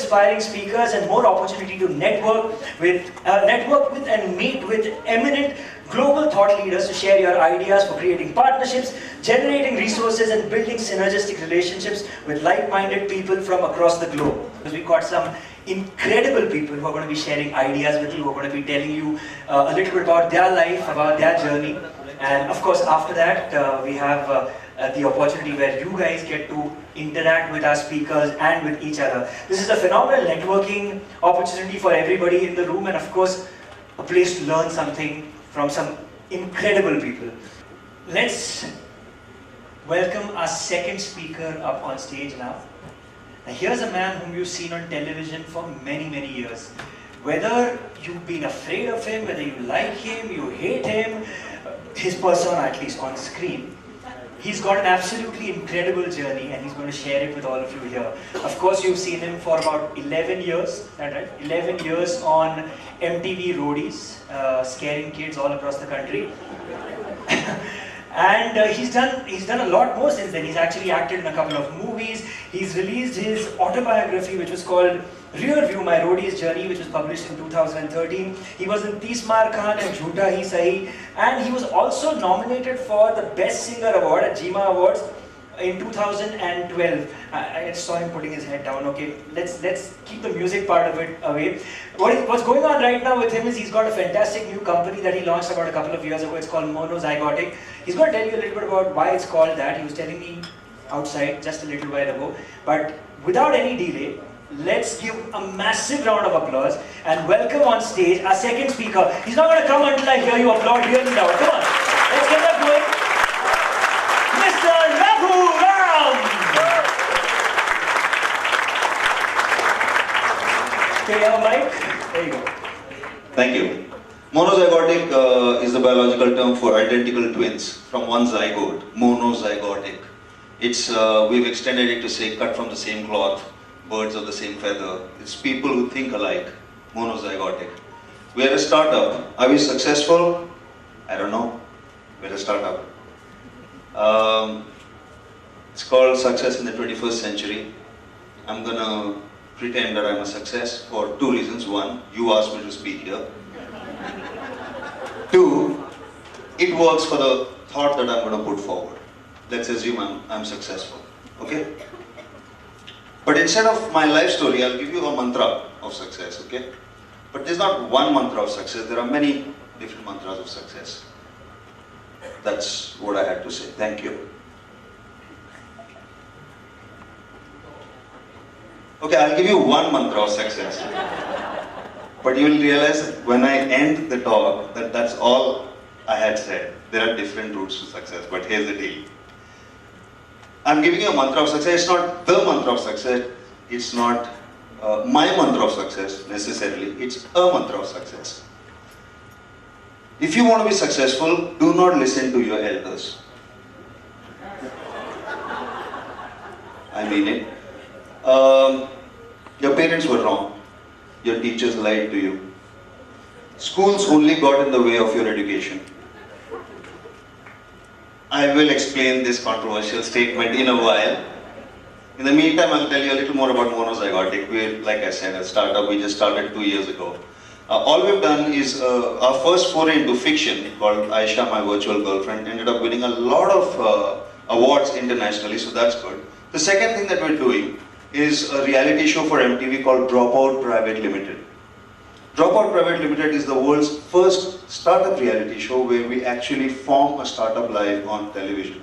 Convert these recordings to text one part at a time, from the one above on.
aspiring speakers and more opportunity to network with and meet with eminent global thought leaders to share your ideas for creating partnerships, generating resources and building synergistic relationships with like-minded people from across the globe. Because we've got some incredible people who are going to be sharing ideas with you, who are going to be telling you a little bit about their life, about their journey. And of course, after that, we have the opportunity where you guys get to interact with our speakers and with each other. This is a phenomenal networking opportunity for everybody in the room, and of course, a place to learn something from some incredible people. Let's welcome our second speaker up on stage now. Now here's a man whom you've seen on television for many, many years. Whether you've been afraid of him, whether you like him, you hate him, his persona at least on screen, he's got an absolutely incredible journey and he's going to share it with all of you here. Of course, you've seen him for about 11 years, is that right? 11 years on MTV Roadies, scaring kids all across the country. And he's done a lot more since then. He's actually acted in a couple of movies. He's released his autobiography, which was called Rear View, My Roadies Journey, which was published in 2013. He was in Tees Maar Khan and Jhoota Hi Sahi. And he was also nominated for the Best Singer Award at GMA Awards in 2012. I saw him putting his head down. Okay, let's keep the music part of it away. What's going on right now with him is he's got a fantastic new company that he launched about a couple of years ago. It's called Monozygotic. He's going to tell you a little bit about why it's called that. He was telling me outside just a little while ago. But without any delay, let's give a massive round of applause and welcome on stage our second speaker. He's not going to come until I hear you applaud really loud. Come on, let's get that going. Mr. Raghu Ram! Okay, you have a mic? There you go. Thank you. Monozygotic is the biological term for identical twins from one zygote. Monozygotic. It's we've extended it to say cut from the same cloth, birds of the same feather. It's people who think alike. Monozygotic. We are a startup. Are we successful? I don't know. We're a startup. It's called Success in the 21st Century. I'm gonna pretend that I'm a success for two reasons. One, you asked me to speak here. Two, it works for the thought that I'm gonna put forward. Let's assume I'm successful, okay? But instead of my life story, I'll give you a mantra of success, okay? But there's not one mantra of success, there are many different mantras of success. That's what I had to say. Thank you. Okay, I'll give you one mantra of success. But you will realize that when I end the talk, that's all I had said. There are different routes to success, but here's the deal. I'm giving you a mantra of success. It's not the mantra of success. It's not my mantra of success necessarily. It's a mantra of success. If you want to be successful, do not listen to your elders. I mean it. Your parents were wrong. Your teachers lied to you. Schools only got in the way of your education. I will explain this controversial statement in a while. In the meantime, I'll tell you a little more about Monozygotic. We're, like I said, a startup. We just started 2 years ago. All we've done is our first foray into fiction, called Aisha, My Virtual Girlfriend, ended up winning a lot of awards internationally, so that's good. The second thing that we're doing is a reality show for MTV called Dropout Private Limited. Dropout Private Limited is the world's first startup reality show where we actually form a startup live on television.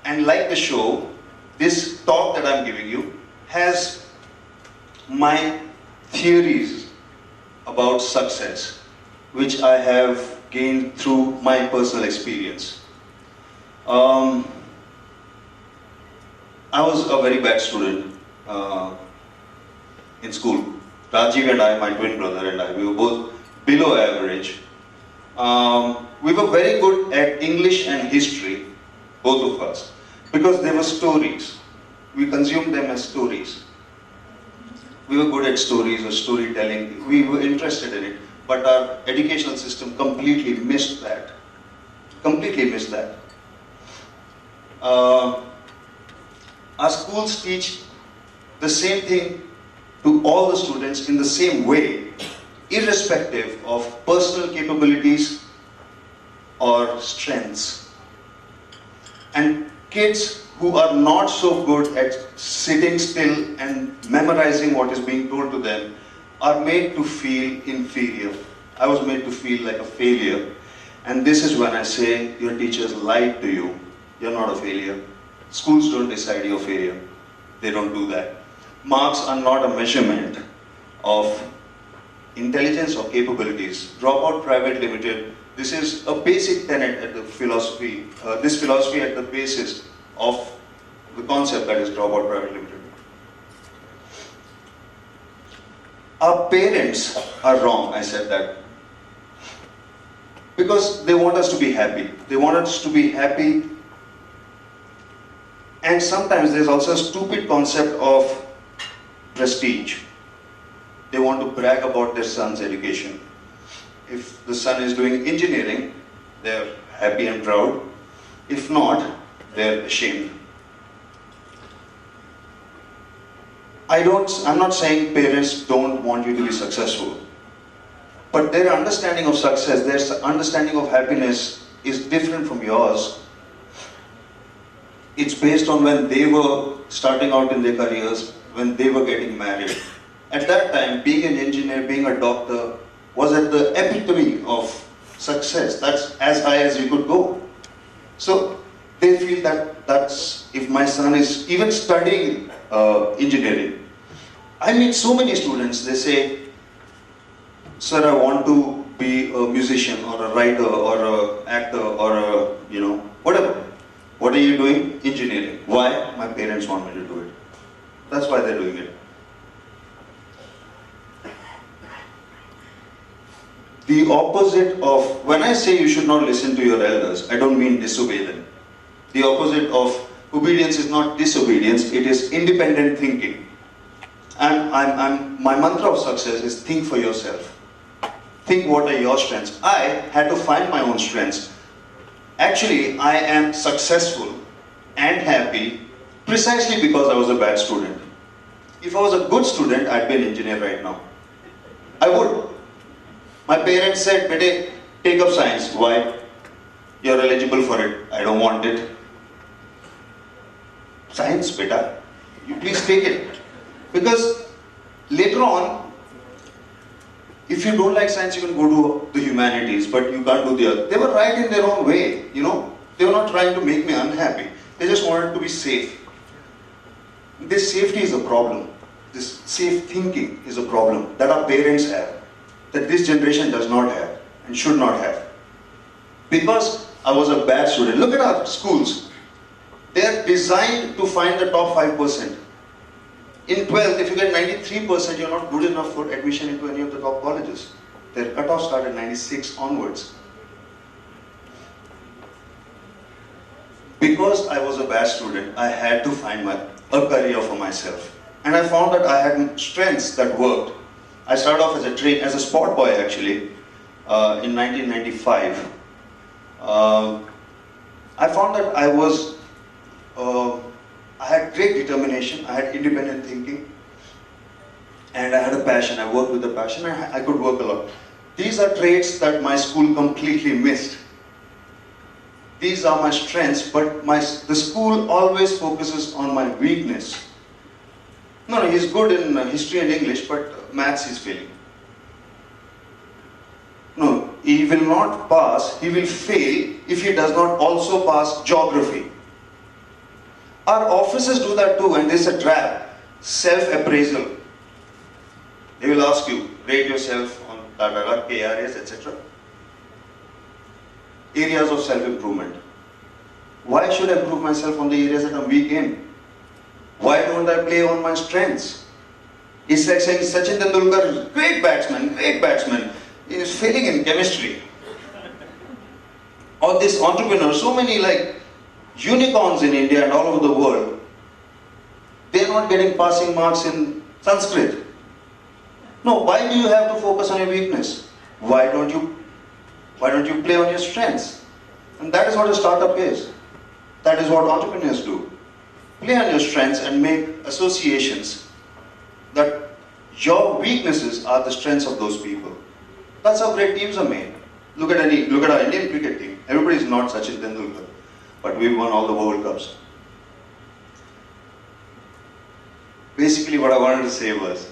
And like the show, this talk that I'm giving you has my theories about success, which I have gained through my personal experience. I was a very bad student in school. Rajiv and I, my twin brother and I, we were both below average. We were very good at English and history, both of us, because they were stories. We consumed them as stories. We were good at stories or storytelling. We were interested in it, but our educational system completely missed that. Completely missed that. Our schools teach the same thing to all the students in the same way, irrespective of personal capabilities or strengths. And kids who are not so good at sitting still and memorizing what is being told to them are made to feel inferior. I was made to feel like a failure. And this is when I say your teachers lied to you. You're not a failure. Schools don't decide your failure. They don't do that. Marks are not a measurement of intelligence or capabilities. Dropout Private Limited, this is a basic tenet at the philosophy, this philosophy at the basis of the concept that is Dropout Private Limited. Our parents are wrong, I said that. Because they want us to be happy. They want us to be happy. And sometimes there's also a stupid concept of prestige. They want to brag about their son's education. If the son is doing engineering, they're happy and proud. If not, they're ashamed. I'm not saying parents don't want you to be successful. But their understanding of success, their understanding of happiness is different from yours. It's based on when they were starting out in their careers, when they were getting married. At that time, being an engineer, being a doctor, was at the epitome of success. That's as high as you could go. So they feel that that's, if my son is even studying engineering. I meet so many students, they say, sir, I want to be a musician or a writer or an actor or a, whatever. What are you doing? Engineering. Why? My parents want me to do it. That's why they're doing it. The opposite of, when I say you should not listen to your elders, I don't mean disobey them. The opposite of obedience is not disobedience, it is independent thinking. My mantra of success is think for yourself. Think what are your strengths. I had to find my own strengths. Actually, I am successful and happy precisely because I was a bad student. If I was a good student, I'd be an engineer right now. I would. My parents said, "Bete, take up science." Why? You're eligible for it. I don't want it. Science, beta. You please take it. Because later on, if you don't like science, you can go to the humanities, but you can't do the other. They were right in their own way, They were not trying to make me unhappy. They just wanted to be safe. This safety is a problem. This safe thinking is a problem that our parents have, that this generation does not have and should not have. Because I was a bad student. Look at our schools. They are designed to find the top 5%. In 12th, if you get 93%, you're not good enough for admission into any of the top colleges. Their cutoff started 96 onwards. Because I was a bad student, I had to find a career for myself. And I found that I had strengths that worked. I started off as a sport boy actually, in 1995. I found that I had great determination, I had independent thinking, and I had a passion. I worked with a passion, and I could work a lot. These are traits that my school completely missed. These are my strengths, but the school always focuses on my weakness. No, he's good in history and English, but maths he's failing. No, he will not pass, he will fail if he does not also pass geography. Our officers do that too, and this is a trap. Self-appraisal. They will ask you, rate yourself on KRS, etc. Areas of self-improvement. Why should I improve myself on the areas that I'm weak in? Why don't I play on my strengths? It's like saying Sachin Tendulkar, great batsman, he is failing in chemistry. Or this entrepreneur, so many like unicorns in India and all over the world, they're not getting passing marks in Sanskrit. No, why do you have to focus on your weakness? Why don't you play on your strengths? And that is what a startup is. That is what entrepreneurs do. Play on your strengths and make associations that Your weaknesses are the strengths of those people. That's how great teams are made. Look at our Indian cricket team. Everybody is not Sachin Tendulkar, but we've won all the World Cups. Basically, what I wanted to say was,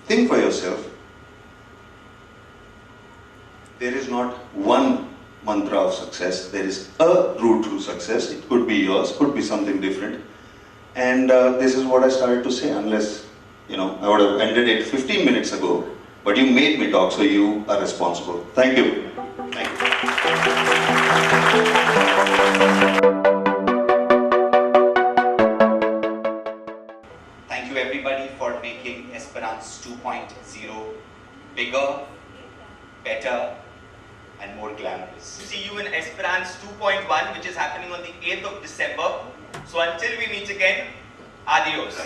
think for yourself. There is not one mantra of success. There is a route to success. It could be yours, could be something different. And this is what I started to say, unless, I would have ended it 15 minutes ago, but you made me talk, so you are responsible. Thank you. Thank you. Thank you everybody for making Esperance 2.0 bigger, better, and more glamorous. See you in Esperance 2.1, which is happening on the 8th of December. So until we meet again, adios.